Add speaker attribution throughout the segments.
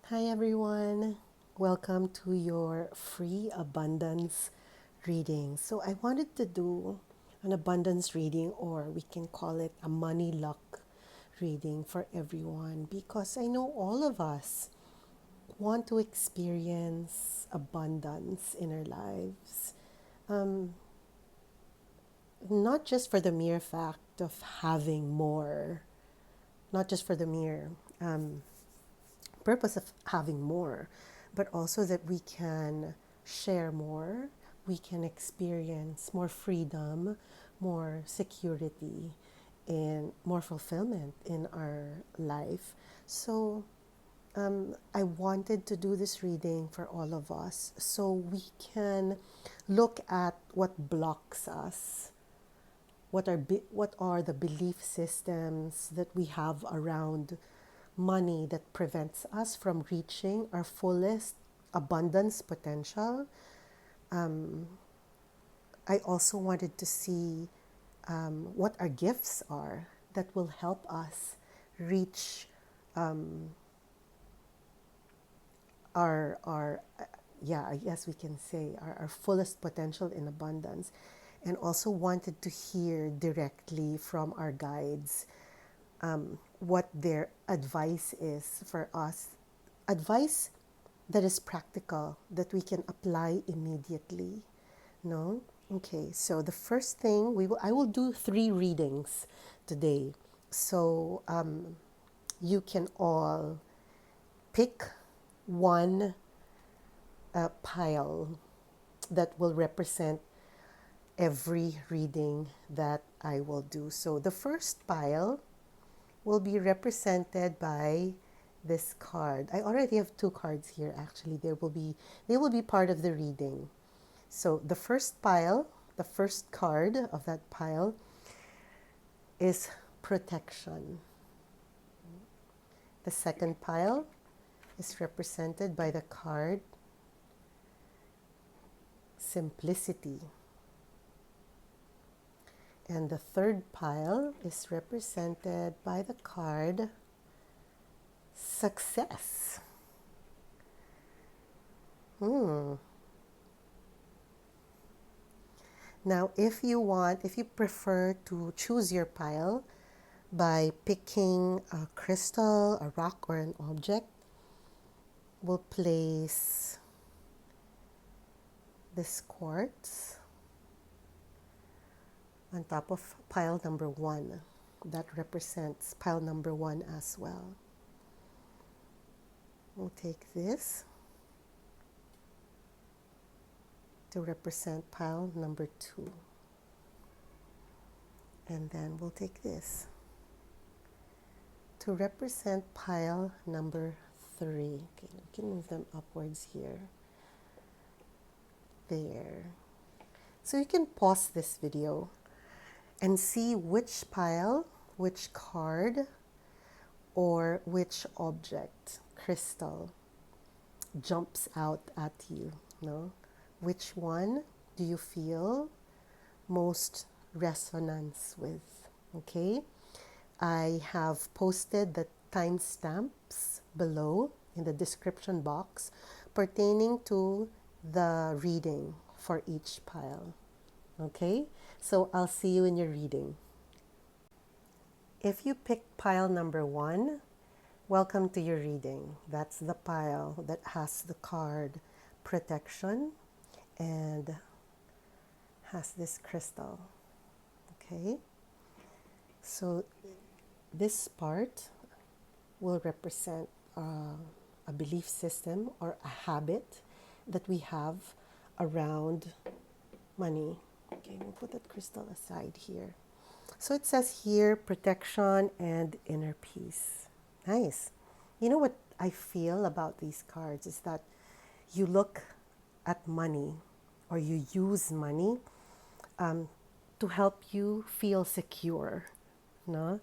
Speaker 1: Hi everyone, welcome to your free abundance reading. So, I wanted to do an abundance reading, or we can call it a money luck reading for everyone because I know all of us want to experience abundance in our lives, not just for the mere fact of having more, not just for the mere purpose of having more, but also that we can share more, we can experience more freedom, more security, and more fulfillment in our life. So, I wanted to do this reading for all of us so we can look at what blocks us, what are the belief systems that we have around money that prevents us from reaching our fullest abundance potential. I also wanted to see what our gifts are that will help us reach our yeah, I guess we can say our fullest potential in abundance, and also wanted to hear directly from our guides what their advice is for us. Advice that is practical, that we can apply immediately. No? Okay, so the first thing I will do 3 readings today. So you can all pick one pile that will represent every reading that I will do. So the first pile will be represented by this card. I already have 2 cards here actually. They will be part of the reading. So the first pile, the first card of that pile is protection. The second pile is represented by the card simplicity. And the third pile is represented by the card success. Now, if you prefer to choose your pile by picking a crystal, a rock, or an object, we'll place this quartz on top of pile number 1. That represents pile number 1 as well. We'll take this to represent pile number 2. And then we'll take this to represent pile number 3. Okay, we can move them upwards here. There. So you can pause this video and see which pile, which card, or which object, crystal, jumps out at you. No? Which one do you feel most resonance with? Okay? I have posted the timestamps below in the description box pertaining to the reading for each pile. Okay? So I'll see you in your reading. If you pick pile number 1, welcome to your reading. That's the pile that has the card protection and has this crystal. Okay? So this part will represent a belief system or a habit that we have around money. Okay, we'll put that crystal aside here. So it says here protection and inner peace. Nice. You know what I feel about these cards is that you look at money or you use money to help you feel secure, no?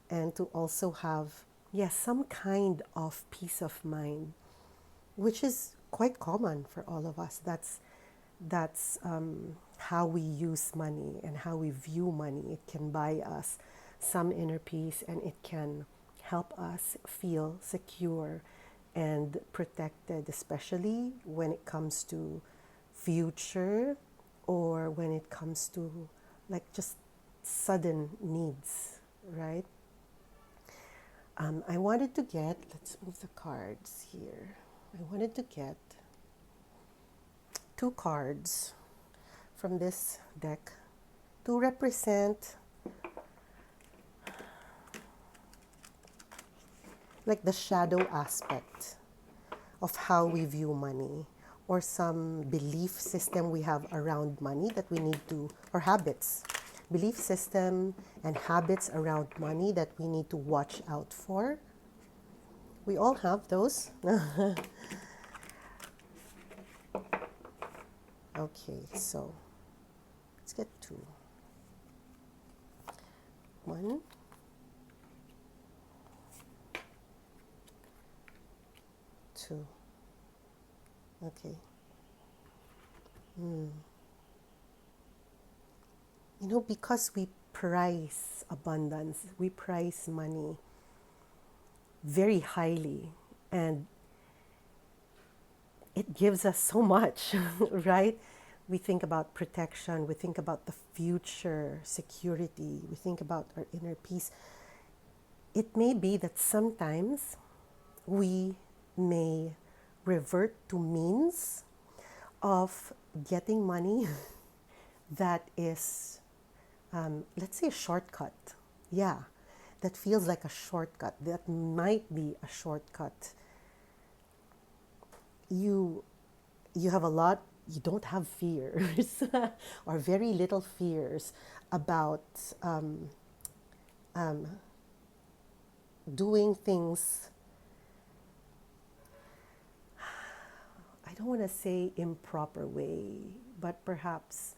Speaker 1: And to also have, yes, some kind of peace of mind, which is quite common for all of us. That's how we use money and how we view money. It can buy us some inner peace and it can help us feel secure and protected, especially when it comes to future or when it comes to like just sudden needs, right? I wanted to get, let's move the cards here. I wanted to get two cards from this deck to represent like the shadow aspect of how we view money, or some belief system we have around money that we need to, or habits, belief system and habits around money that we need to watch out for. We all have those. Okay, so let's get two. One, two. Okay. You know, because we price abundance, we price money very highly, and it gives us so much, right? We think about protection, we think about the future security, we think about our inner peace. It may be that sometimes we may revert to means of getting money that is, let's say, a shortcut. Yeah, that feels like a shortcut. That might be a shortcut. You have a lot. You don't have fears, or very little fears about doing things. I don't want to say improper way, but perhaps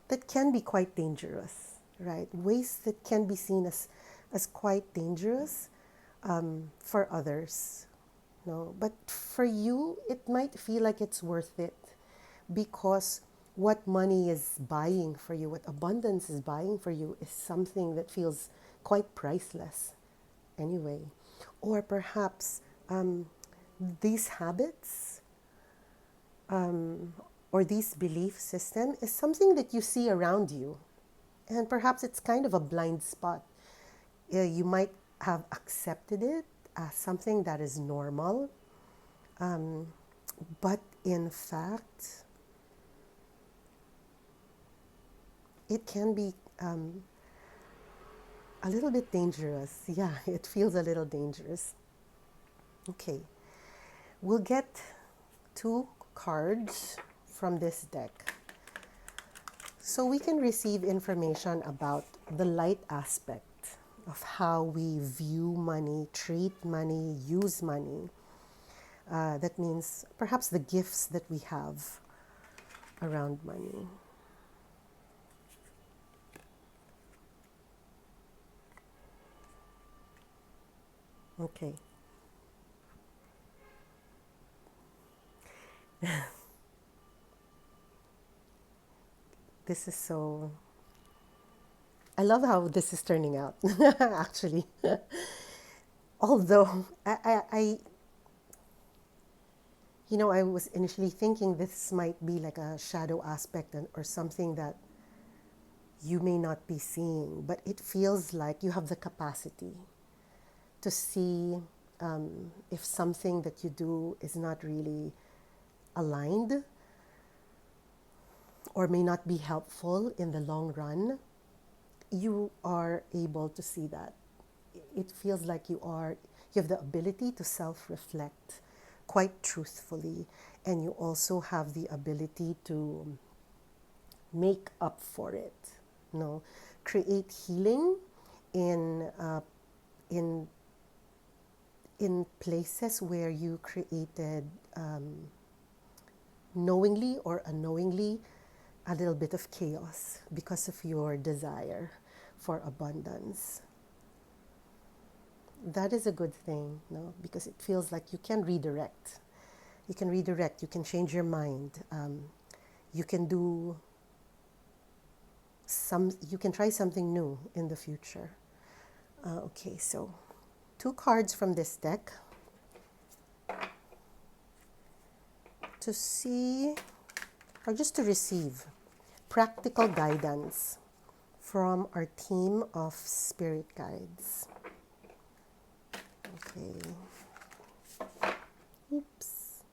Speaker 1: that can be quite dangerous, right? Ways that can be seen as quite dangerous for others. No, but for you, it might feel like it's worth it because what money is buying for you, what abundance is buying for you, is something that feels quite priceless anyway. Or perhaps these habits or these belief system is something that you see around you, and perhaps it's kind of a blind spot. You might have accepted it as something that is normal, but in fact it can be a little bit dangerous. Yeah, it feels a little dangerous. Okay, we'll get two cards from this deck so we can receive information about the light aspect of how we view money, treat money, use money. That means perhaps the gifts that we have around money. Okay. This is so, I love how this is turning out, actually. Although, I was initially thinking this might be like a shadow aspect or something that you may not be seeing, but it feels like you have the capacity to see if something that you do is not really aligned or may not be helpful in the long run. You are able to see that. It feels like you have the ability to self-reflect quite truthfully, and you also have the ability to make up for it. Create healing in in in places where you created knowingly or unknowingly a little bit of chaos because of your desire for abundance. That is a good thing, because it feels like you can redirect You can redirect. You can change your mind. You can do you can try something new in the future. Okay, so 2 cards from this deck to see, or just to receive, practical guidance from our team of spirit guides. Okay. Oops.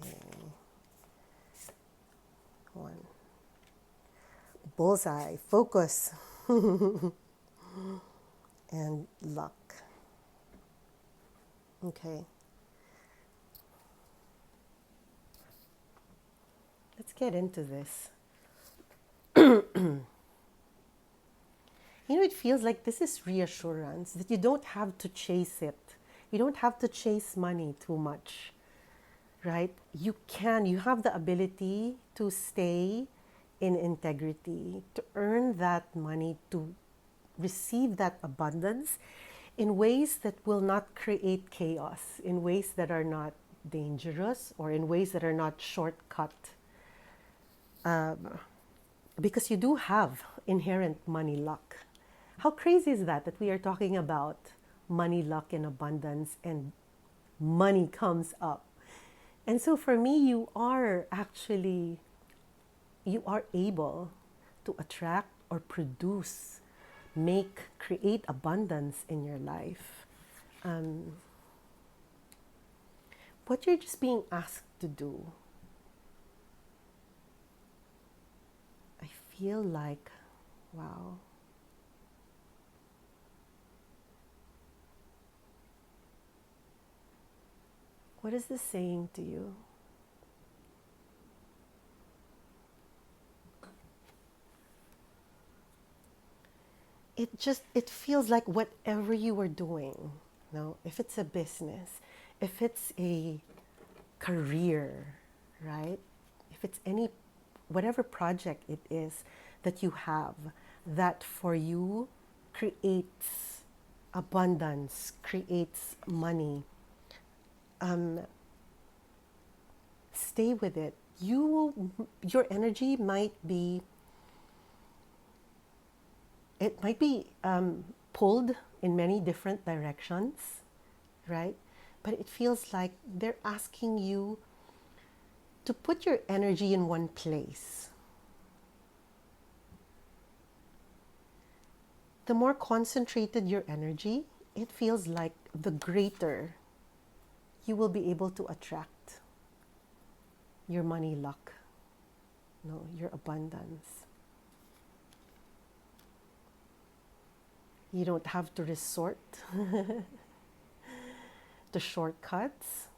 Speaker 1: Okay. 1. Bullseye, focus, and luck. Okay. Let's get into this. It feels like this is reassurance that you don't have to chase it. You don't have to chase money too much, right? You have the ability to stay in integrity, to earn that money, to receive that abundance in ways that will not create chaos, in ways that are not dangerous, or in ways that are not shortcut. Because you do have inherent money luck. How crazy is that we are talking about money luck and abundance, and money comes up? And so for me, you are able to attract or produce, create abundance in your life. What you're just being asked to do, I feel like, wow. What is this saying to you? It feels like whatever you are doing, if it's a business, if it's a career, right? If it's whatever project it is that you have, that for you creates abundance, creates money, stay with it. Your energy might be pulled in many different directions, right? But it feels like they're asking you to put your energy in one place. The more concentrated your energy, it feels like the greater you will be able to attract your money luck, your abundance. You don't have to resort to shortcuts,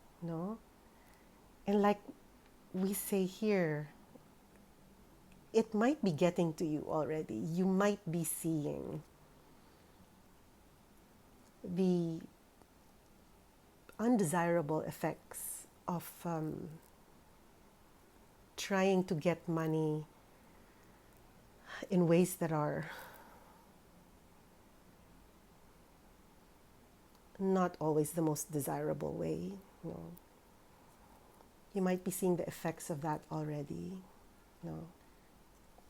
Speaker 1: And like we say here, it might be getting to you already. You might be seeing the undesirable effects of trying to get money in ways that are not always the most desirable way. You might be seeing the effects of that already.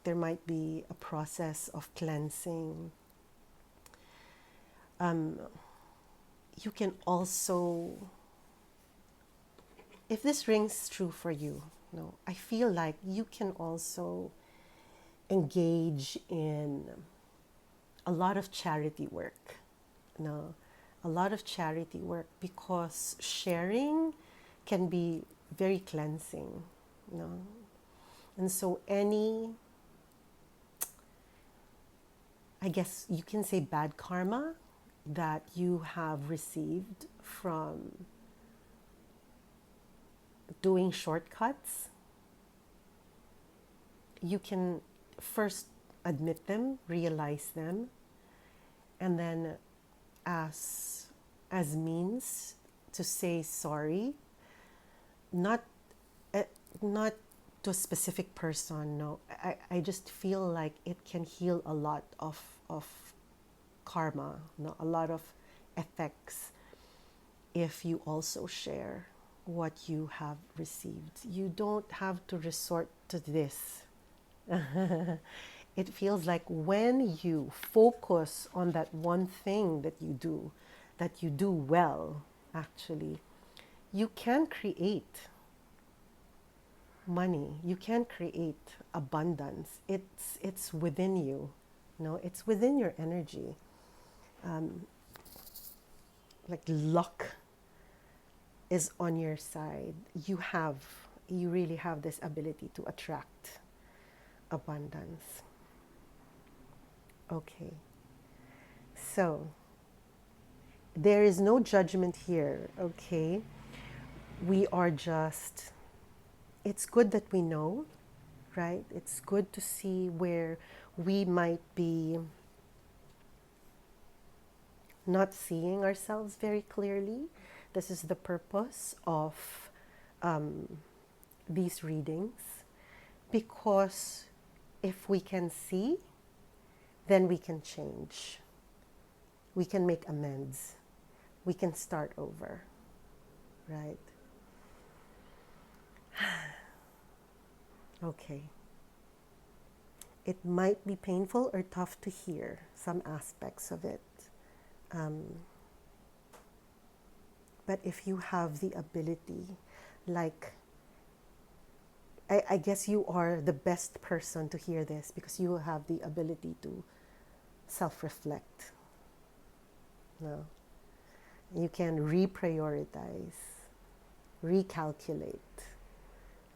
Speaker 1: There might be a process of cleansing. You can also, if this rings true for you, I feel like you can also engage in a lot of charity work. A lot of charity work, because sharing can be very cleansing. And so I guess you can say, bad karma that you have received from doing shortcuts, you can first admit them, realize them, and then as means to say sorry, not to a specific person. I just feel like it can heal a lot of karma, a lot of effects if you also share what you have received. You don't have to resort to this. It feels like when you focus on that one thing that you do well, actually, you can create money. You can create abundance. It's within you. No, it's within your energy. Like luck is on your side. You really have this ability to attract abundance. Okay. So there is no judgment here, okay? We are just, it's good that we know, right? It's good to see where we might be not seeing ourselves very clearly. This is the purpose of these readings, because if we can see, then we can change. We can make amends. We can start over, right? Okay. It might be painful or tough to hear some aspects of it. But if you have the ability, like, I guess you are the best person to hear this because you have the ability to self-reflect. No? You can reprioritize, recalculate,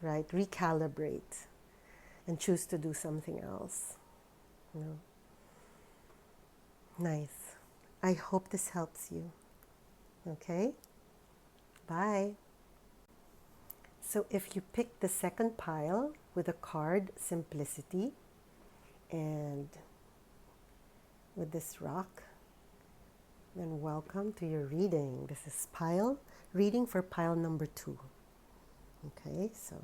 Speaker 1: right? Recalibrate and choose to do something else. No? Nice. I hope this helps you. Okay? Bye. So if you pick the second pile with the card Simplicity and with this rock, then welcome to your reading. This is reading for pile number 2. Okay, so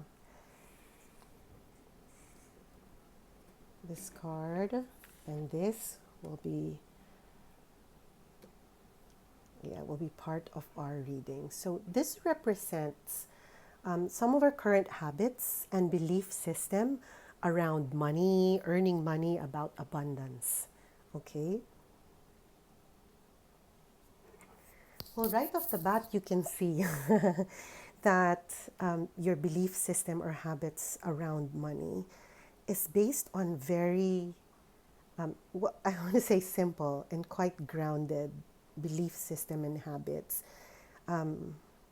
Speaker 1: this card and this will be part of our reading. So this represents some of our current habits and belief system around money, earning money, about abundance. Okay. Well, right off the bat, you can see that your belief system or habits around money is based on very, I want to say simple and quite grounded belief system and habits.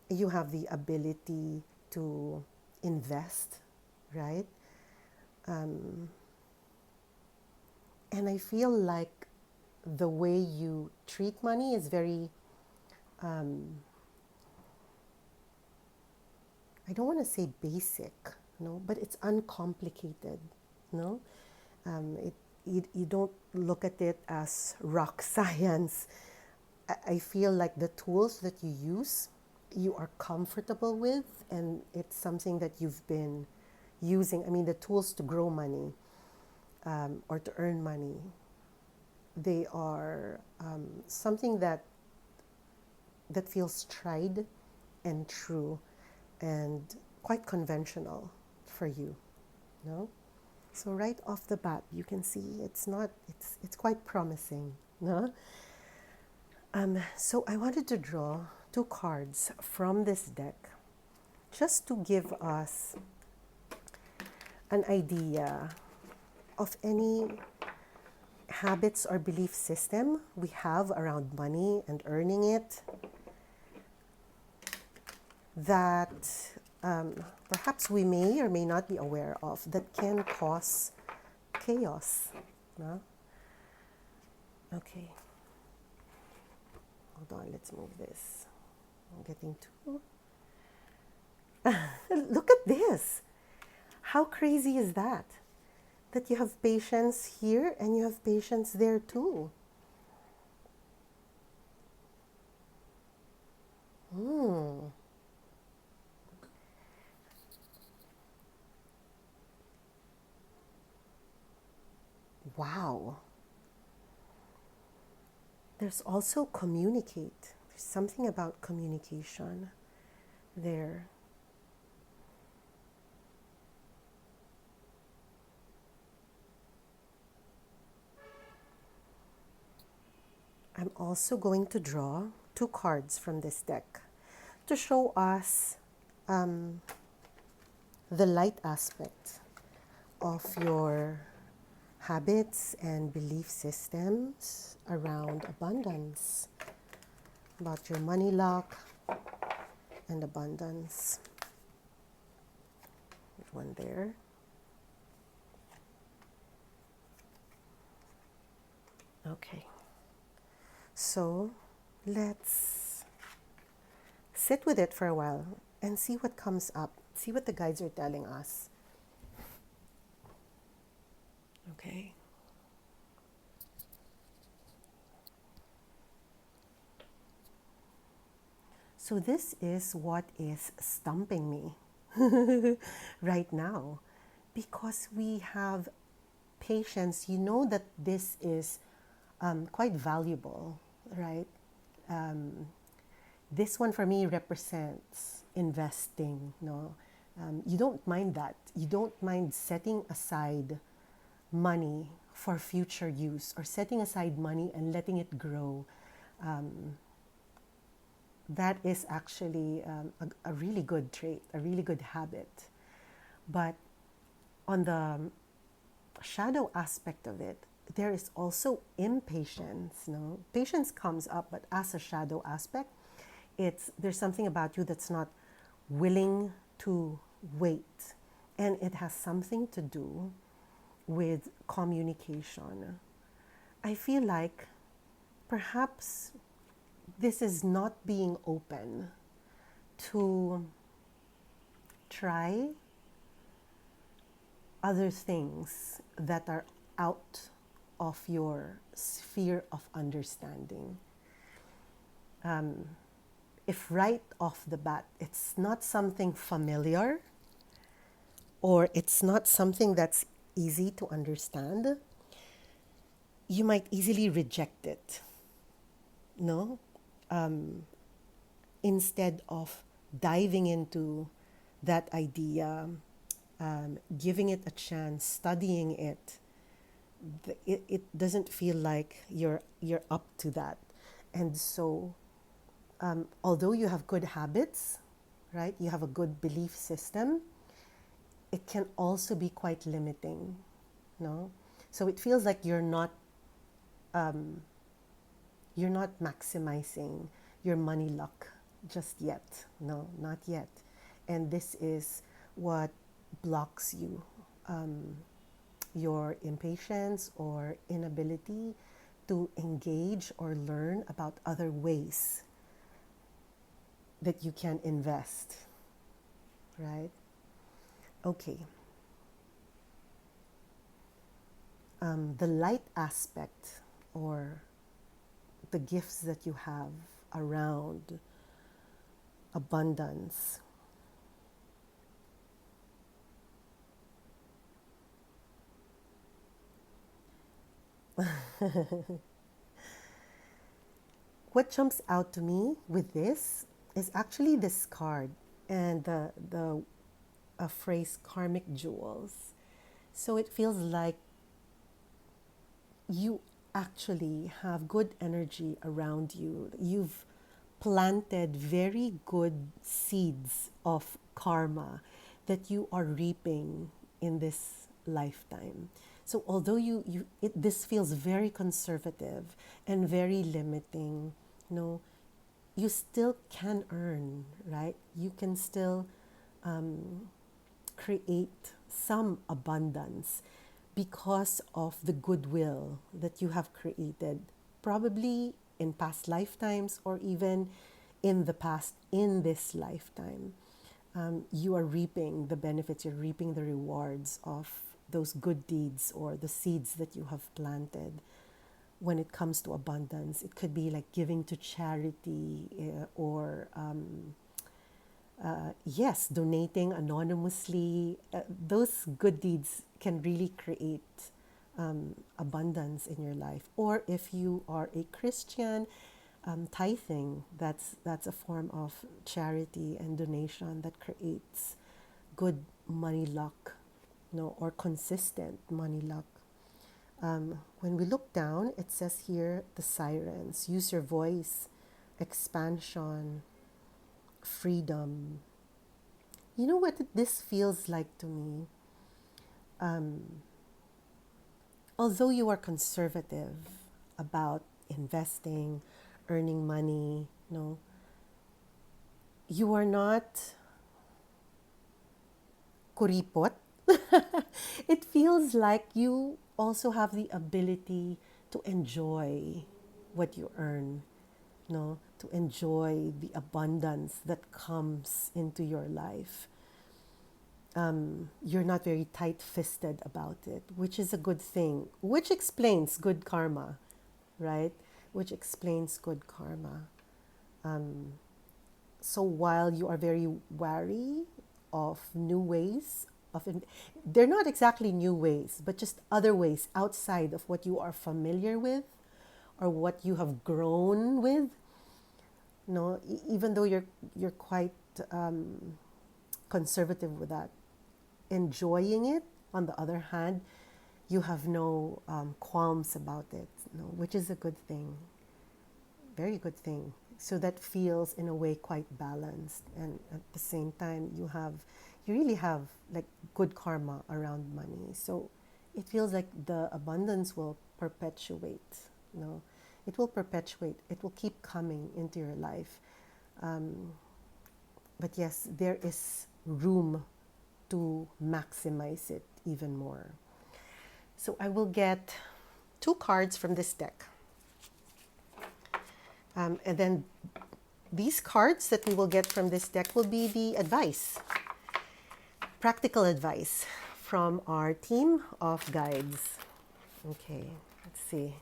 Speaker 1: You have the ability to invest, right? And I feel like the way you treat money is very, I don't want to say basic, no, but it's uncomplicated, no? You don't look at it as rock science. I feel like the tools that you use, you are comfortable with, and it's something that you've been using. I mean, the tools to grow money or to earn money, they are something that feels tried and true and quite conventional for you, no? So right off the bat, you can see it's quite promising, no? So I wanted to draw 2 cards from this deck just to give us an idea of any habits or belief system we have around money and earning it that perhaps we may or may not be aware of, that can cause chaos. No? Okay. Hold on, let's move this. I'm getting too... Look at this. How crazy is that? That you have patience here and you have patience there too. Wow. There's also communicate There's something about communication there. I'm also going to draw two cards from this deck to show us the light aspect of your habits and belief systems around abundance, about your money luck and abundance. There's one there. Okay. So let's sit with it for a while and see what comes up, see what the guides are telling us. Okay. So this is what is stumping me right now, because we have patience. You know that this is quite valuable, right? This one for me represents investing. No, you don't mind that. You don't mind setting aside money for future use, or setting aside money and letting it grow. That is actually a really good trait, a really good habit. But on the shadow aspect of it, there is also impatience. No, patience comes up, but as a shadow aspect, there's something about you that's not willing to wait, and it has something to do with communication. I feel like perhaps this is not being open to try other things that are out of your sphere of understanding. If right off the bat it's not something familiar, or it's not something that's easy to understand, you might easily reject it. No? Instead of diving into that idea, giving it a chance, studying it, it doesn't feel like you're up to that. And so, although you have good habits, right? You have a good belief system, it can also be quite limiting, no? So it feels like you're not maximizing your money luck just yet. No, not yet. And this is what blocks you, your impatience or inability to engage or learn about other ways that you can invest, right? Okay. The light aspect, or the gifts that you have around abundance. What jumps out to me with this is actually this card and the phrase karmic jewels. So it feels like you actually have good energy around you. You've planted very good seeds of karma that you are reaping in this lifetime. So although this feels very conservative and very limiting, you still can earn, right? You can still create some abundance because of the goodwill that you have created, probably in past lifetimes or even in the past, in this lifetime. You are reaping the benefits, you're reaping the rewards of those good deeds or the seeds that you have planted. When it comes to abundance, it could be like giving to charity, or yes, donating anonymously. Those good deeds can really create abundance in your life. Or if you are a Christian, tithing. That's a form of charity and donation that creates good money luck, or consistent money luck. When we look down, it says here the sirens. Use your voice, expansion, freedom. You know what this feels like to me? Although you are conservative about investing, earning money, you are not kuripot. It feels like you also have the ability to enjoy what you earn, to enjoy the abundance that comes into your life. You're not very tight-fisted about it, which is a good thing, which explains good karma, right? Which explains good karma. So while you are very wary of new ways they're not exactly new ways, but just other ways outside of what you are familiar with or what you have grown with. Even though you're quite conservative with that, enjoying it, on the other hand, you have no qualms about it, which is a good thing, very good thing. So that feels in a way quite balanced, and at the same time you really have like good karma around money. So it feels like the abundance will perpetuate. It will perpetuate. It will keep coming into your life. But yes, there is room to maximize it even more. So I will get 2 cards from this deck. And then these cards that we will get from this deck will be the advice, practical advice from our team of guides. Okay, let's see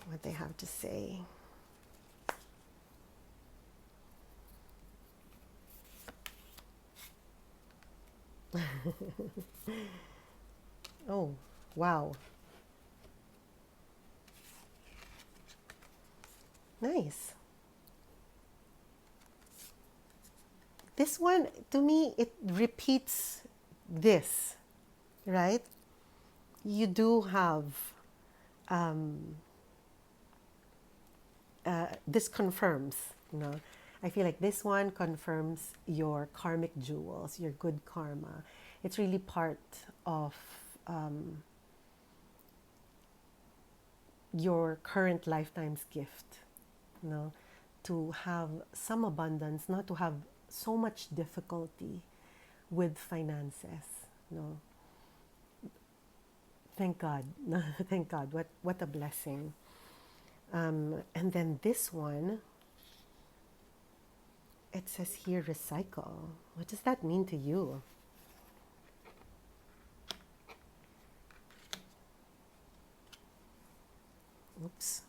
Speaker 1: what they have to say. Oh, wow. Nice. This one, to me, it repeats this, right? You do have, this confirms, I feel like this one confirms your karmic jewels, your good karma. It's really part of your current lifetime's gift, to have some abundance, not to have so much difficulty with finances. Thank God. Thank God. What a blessing. And then this one, it says here recycle. What does that mean to you? Oops.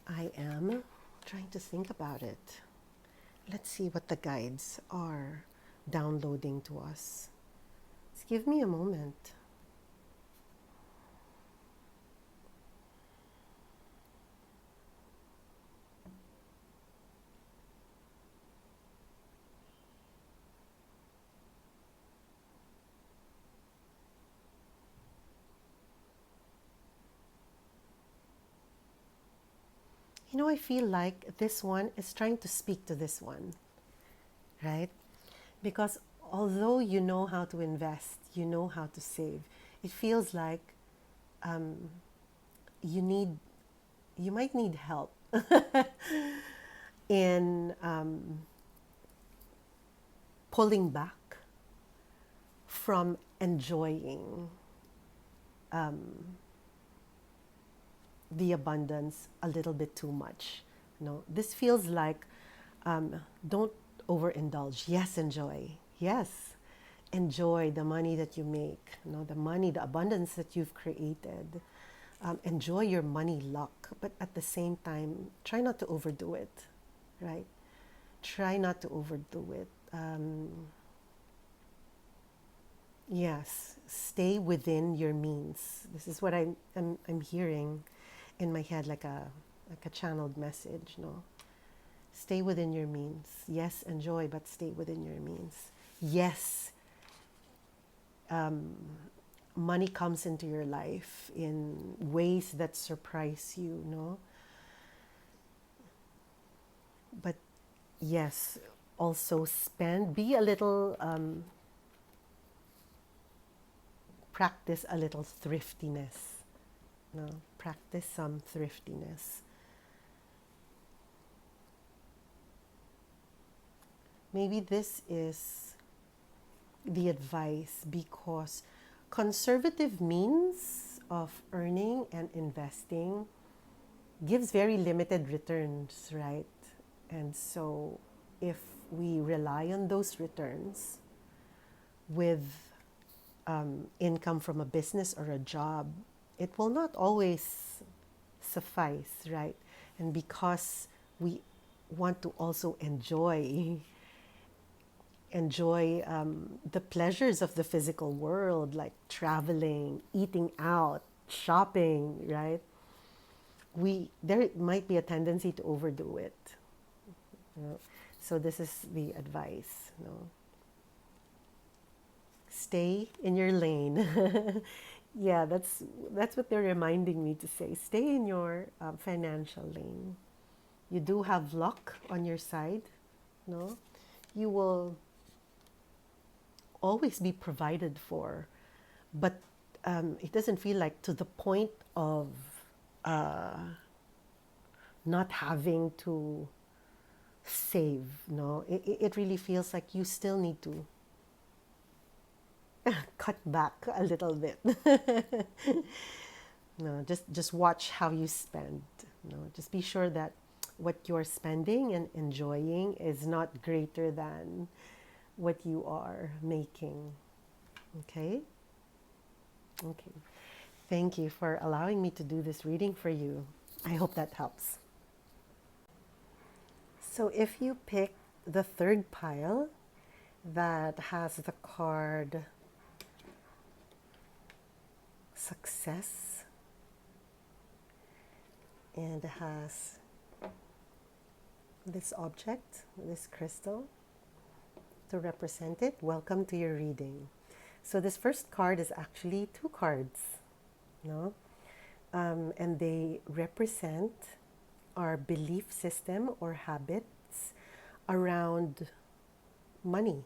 Speaker 1: I am trying to think about it. Let's see what the guides are downloading to us. Just give me a moment. I feel like this one is trying to speak to this one, right? Because although you know how to invest, you know how to save, it feels like you might need help in pulling back from enjoying the abundance a little bit too much. This feels like don't overindulge. Yes, enjoy. Yes, enjoy the money that you make. The abundance that you've created. Enjoy your money luck, but at the same time, try not to overdo it. Right? Try not to overdo it. Yes, stay within your means. This is what I'm hearing. in my head like a channeled message, no? Stay within your means. Yes, enjoy, but stay within your means. Yes, money comes into your life in ways that surprise you, no? But yes, also spend, be a little, practice a little thriftiness, no? Practice some thriftiness. Maybe this is the advice because conservative means of earning and investing gives very limited returns, right? And so if we rely on those returns with income from a business or a job, it will not always suffice, right? And because we want to also enjoy the pleasures of the physical world, like traveling, eating out, shopping, right? There might be a tendency to overdo it. You know? So this is the advice. You know? Stay in your lane. Yeah, that's what they're reminding me to say. Stay in your financial lane. You do have luck on your side. No, you will always be provided for, but it doesn't feel like to the point of not having to save. No, it really feels like you still need to cut back a little bit. No, just watch how you spend. No, just be sure that what you're spending and enjoying is not greater than what you are making. Okay? Okay. Thank you for allowing me to do this reading for you. I hope that helps. So if you pick the third pile that has the card Success and has this object, this crystal, to represent it, welcome to your reading. So this first card is actually two cards, no? And they represent our belief system or habits around money,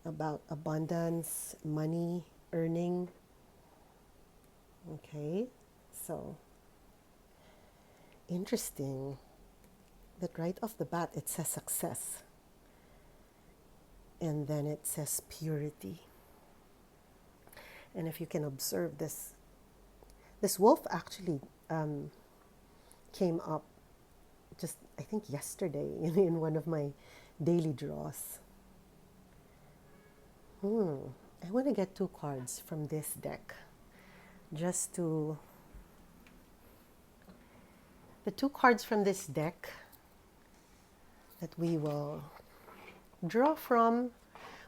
Speaker 1: about abundance, money, earning. Okay, so interesting that right off the bat it says success. And then it says purity. And if you can observe this wolf actually came up just, I think, yesterday in one of my daily draws. I want to get two cards from this deck. Just to... The two cards from this deck that we will draw from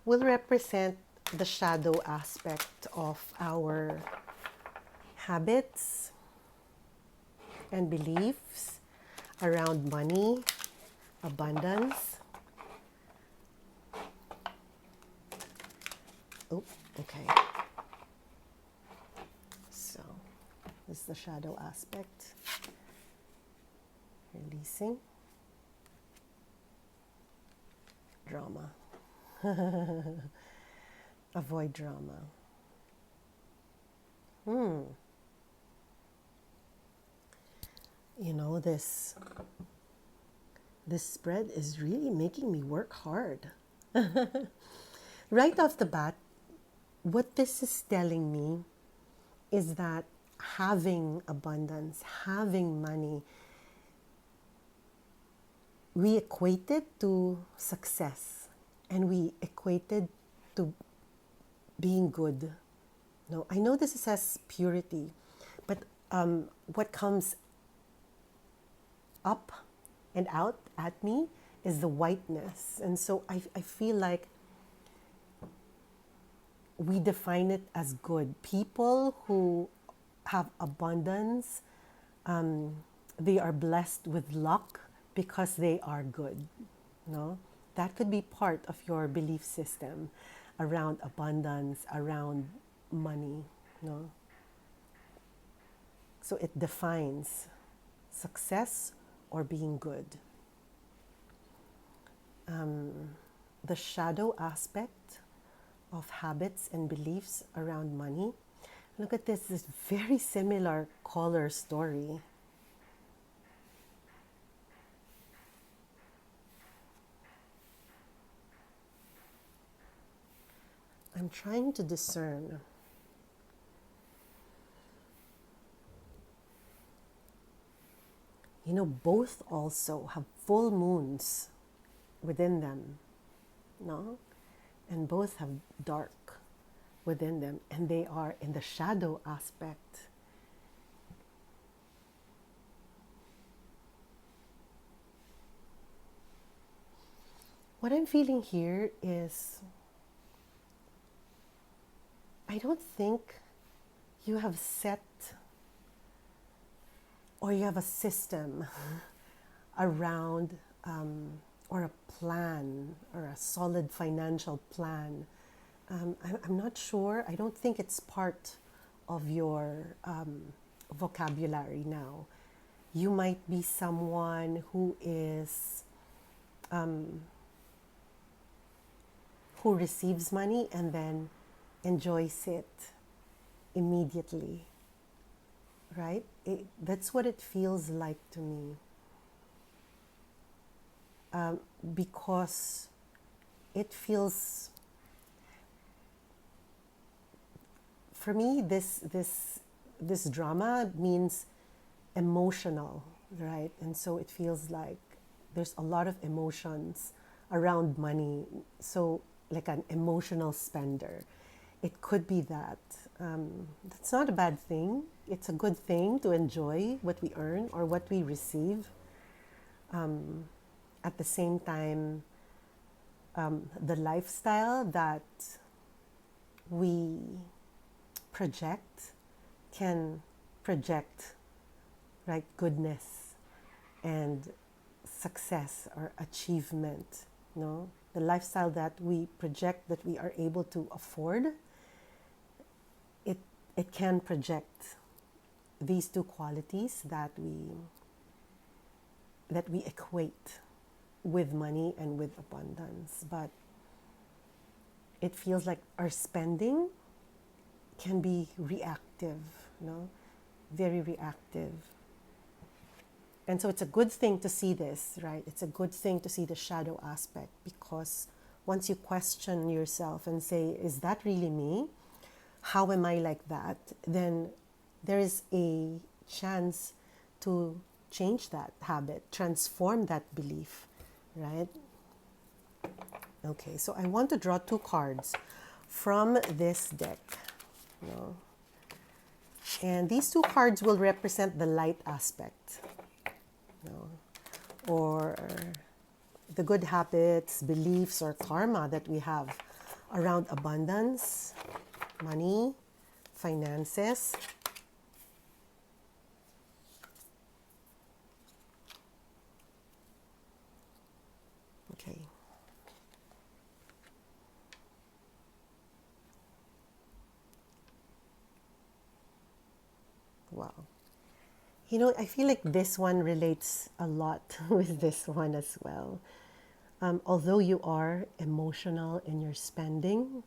Speaker 1: will represent the shadow aspect of our habits and beliefs around money, abundance. Oh, okay. So, this is the shadow aspect. Releasing. Drama. Avoid drama. You know, this spread is really making me work hard. Right off the bat, what this is telling me is that having abundance, having money, we equate it to success, and we equate it to being good. No, I know this says purity, but what comes up and out at me is the whiteness. And so I feel like we define it as good. People who have abundance They are blessed with luck because they are good. No, that could be part of your belief system around abundance, around money. No, so it defines success or being good. The shadow aspect of habits and beliefs around money. Look at this very similar color story. I'm trying to discern. You know, both also have full moons within them, no? And both have dark within them, and they are in the shadow aspect. What I'm feeling here is I don't think you have set or you have a system around or a plan or a solid financial plan. I'm not sure. I don't think it's part of your vocabulary now. You might be someone who is who receives money and then enjoys it immediately, right? That's what it feels like to me. Because it feels, for me, this drama means emotional, right? And so it feels like there's a lot of emotions around money. So like an emotional spender. It could be that. That's not a bad thing. It's a good thing to enjoy what we earn or what we receive. At the same time, the lifestyle that we project can project, right, goodness and success or achievement. No, the lifestyle that we project that we are able to afford, it can project these two qualities that we equate with money and with abundance. But it feels like our spending can be reactive, no? Very reactive. And so it's a good thing to see this, right? It's a good thing to see the shadow aspect, because once you question yourself and say, is that really me? How am I like that? Then there is a chance to change that habit, transform that belief, right? Okay, so I want to draw two cards from this deck. You know? And these two cards will represent the light aspect, you know, or the good habits, beliefs, or karma that we have around abundance, money, finances. Okay. Wow. You know, I feel like this one relates a lot with this one as well. Although you are emotional in your spending,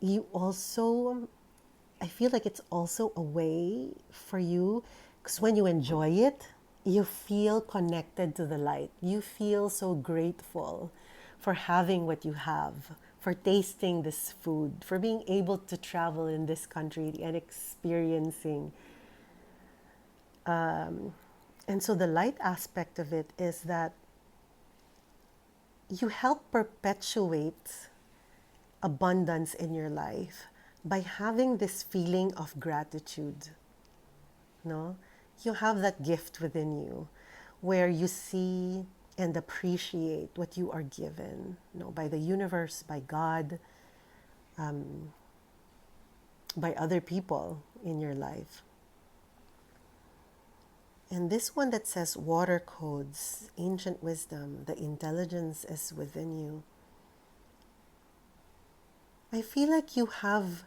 Speaker 1: you also, I feel like it's also a way for you, because when you enjoy it, you feel connected to the light. You feel so grateful for having what you have, for tasting this food, for being able to travel in this country and experiencing. And so the light aspect of it is that you help perpetuate abundance in your life by having this feeling of gratitude. No, you have that gift within you where you see and appreciate what you are given, by the universe, by God, by other people in your life. And this one that says water codes, ancient wisdom, the intelligence is within you. I feel like you have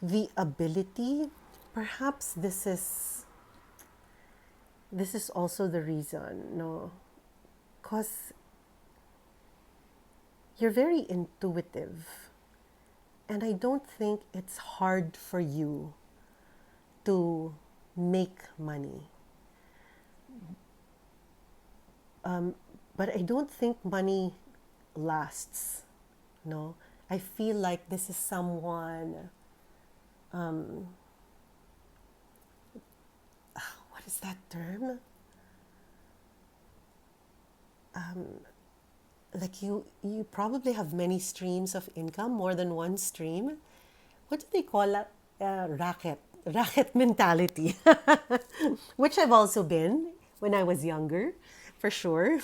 Speaker 1: the ability, perhaps this is also the reason, no, because you're very intuitive, and I don't think it's hard for you to make money. But I don't think money lasts. No, I feel like this is someone. What is that term? Like you probably have many streams of income, more than one stream. What do they call that? Racket mentality, which I've also been when I was younger, for sure.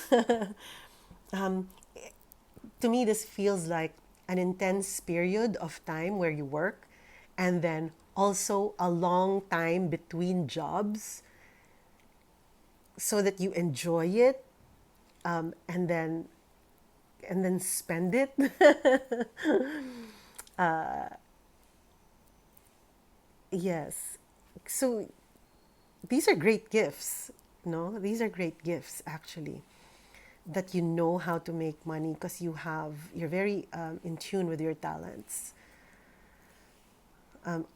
Speaker 1: To me, this feels like an intense period of time where you work, and then also a long time between jobs so that you enjoy it, and then spend it. Yes. So these are great gifts. No, these are great gifts actually. That you know how to make money because you're very in tune with your talents.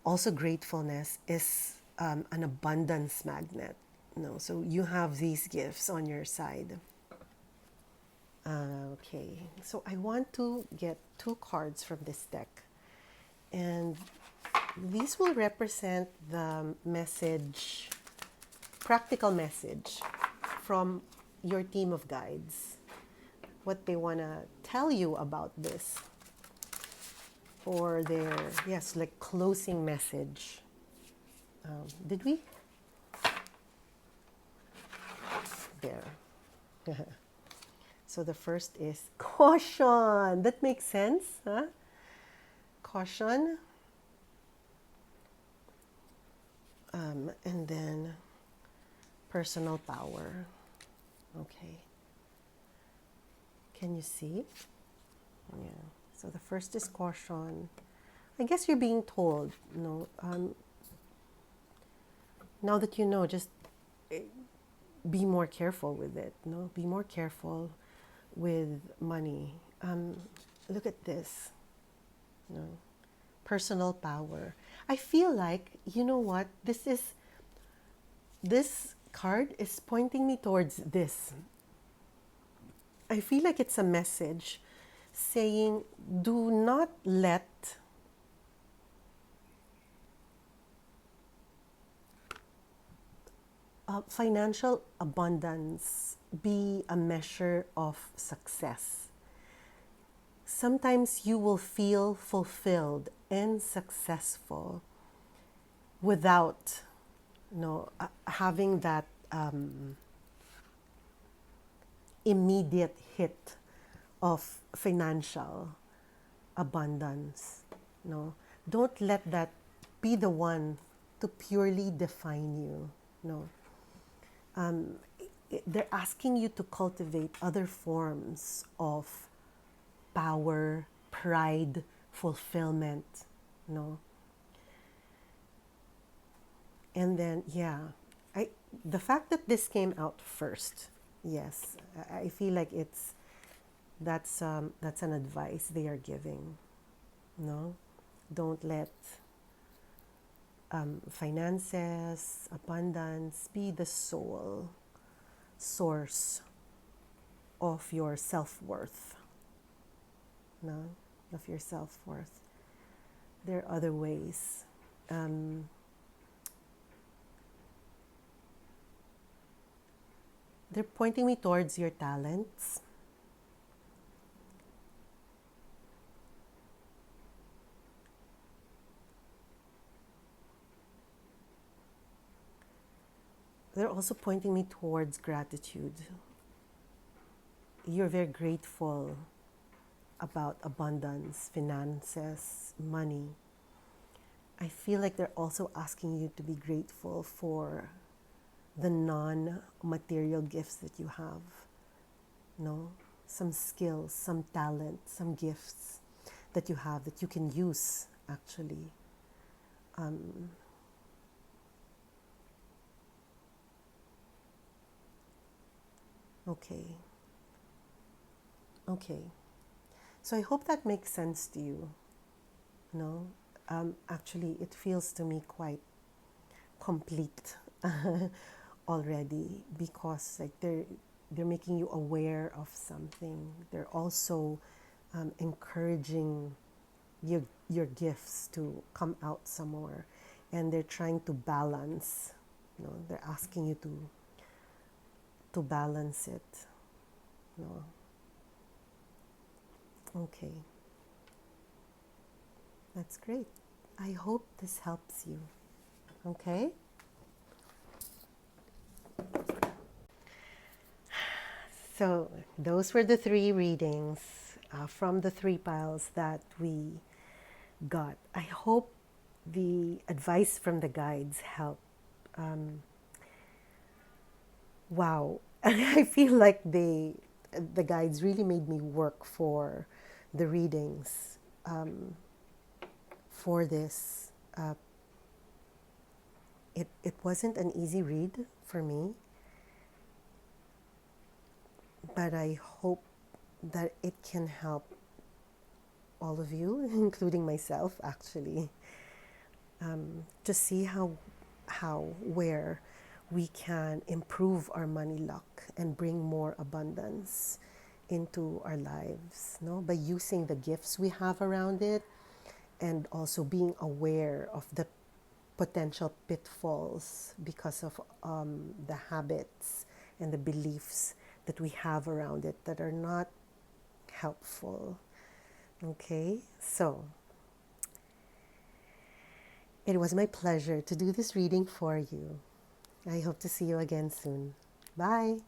Speaker 1: Also, gratefulness is an abundance magnet. No, so you have these gifts on your side. Okay, so I want to get two cards from this deck, and these will represent the message, practical message from your team of guides, what they want to tell you about this, or their, yes, like closing message. Did we? There. So the first is caution. That makes sense, huh? Caution. And then personal power. Okay. Can you see? Yeah. So the first is caution. I guess you're being told, now that you know, just be more careful with it. No, be more careful with money. Look at this. Personal power. I feel like, you know what? This card is pointing me towards this. I feel like it's a message saying, do not let financial abundance be a measure of success. Sometimes you will feel fulfilled and successful without, having that immediate hit of financial abundance. No, don't let that be the one to purely define you. No, they're asking you to cultivate other forms of power, pride, fulfillment. No, and then the fact that this came out first, yes, I feel like that's an advice they are giving. No, don't let finances, abundance be the sole source of your self-worth. No, of your self-worth. There are other ways. They're pointing me towards your talents. They're also pointing me towards gratitude. You're very grateful about abundance, finances, money. I feel like they're also asking you to be grateful for the non-material gifts that you have, no? Some skills, some talent, some gifts that you have that you can use actually. Okay, okay. So I hope that makes sense to you. No, actually, it feels to me quite complete already, because like they're making you aware of something. They're also encouraging your gifts to come out some more, and they're trying to balance. They're asking you to balance it. No, okay, that's great. I hope this helps you. Okay. So those were the three readings from the three piles that we got. I hope the advice from the guides help. Wow, I feel like the guides really made me work for the readings for this. It wasn't an easy read for me, but I hope that it can help all of you, including myself, actually, to see where we can improve our money luck and bring more abundance into our lives, no? By using the gifts we have around it, and also being aware of the potential pitfalls because of the habits and the beliefs that we have around it that are not helpful. Okay, so it was my pleasure to do this reading for you. I hope to see you again soon. Bye.